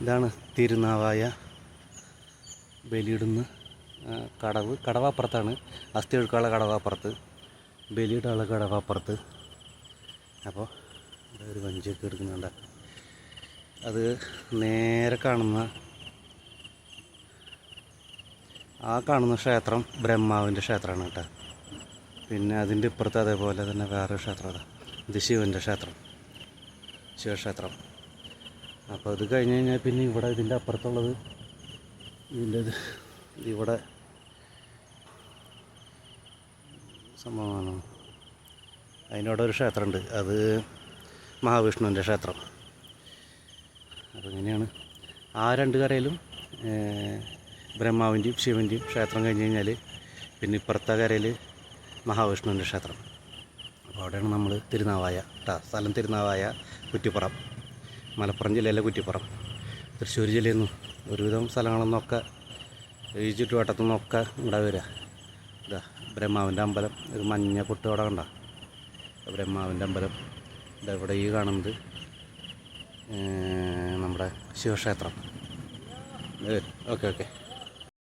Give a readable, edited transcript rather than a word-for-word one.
ഇതാണ് തിരുനാവായ ബലിയിടുന്ന കടവപ്പുറത്താണ്. അസ്ഥി ഒഴുക്കാനുള്ള കടവപ്പുറത്ത്, ബലിയിടാനുള്ള കടവപ്പുറത്ത്. അപ്പോൾ ഒരു വഞ്ചിയൊക്കെ എടുക്കുന്നുണ്ട്. അത് നേരെ കാണുന്ന ക്ഷേത്രം ബ്രഹ്മാവിൻ്റെ ക്ഷേത്രമാണ് കേട്ടോ. പിന്നെ അതിൻ്റെ ഇപ്പുറത്ത് അതേപോലെ തന്നെ വേറൊരു ക്ഷേത്രമാണ്, ഇത് ശിവൻ്റെ ക്ഷേത്രം, ശിവക്ഷേത്രം. അപ്പോൾ അത് കഴിഞ്ഞ് കഴിഞ്ഞാൽ പിന്നെ ഇവിടെ ഇതിൻ്റെ അപ്പുറത്തുള്ളത് ഇവിടെ സംഭവമാണ്. അതിനോട് ഒരു ക്ഷേത്രമുണ്ട്, അത് മഹാവിഷ്ണുവിൻ്റെ ക്ഷേത്രം. അപ്പോൾ ഇങ്ങനെയാണ് ആ രണ്ട് കരയിലും ബ്രഹ്മാവിൻ്റെയും ശിവൻ്റെയും ക്ഷേത്രം കഴിഞ്ഞ് കഴിഞ്ഞാൽ പിന്നെ ഇപ്പുറത്തെ കരയിൽ മഹാവിഷ്ണുവിൻ്റെ ക്ഷേത്രം. അപ്പോൾ അവിടെയാണ് നമ്മൾ തിരുനാവായ കേട്ടോ. സ്ഥലം തിരുനാവായ, കുറ്റിപ്പുറം, മലപ്പുറം ജില്ലയിലെ കുറ്റിപ്പുറം. തൃശ്ശൂർ ജില്ലയിൽ നിന്ന് ഒരുവിധം സ്ഥലങ്ങളൊന്നൊക്കെ ഈ ചുറ്റുവട്ടത്തു നിന്നൊക്കെ ഇവിടെ വരിക. ഇതാ ബ്രഹ്മാവിൻ്റെ അമ്പലം, ഒരു മഞ്ഞ പൊട്ട് അവിടെ കണ്ട ബ്രഹ്മാവിൻ്റെ അമ്പലം. ഇതെവിടെ ഈ കാണുന്നത് നമ്മുടെ ശിവക്ഷേത്രം. ഓക്കെ.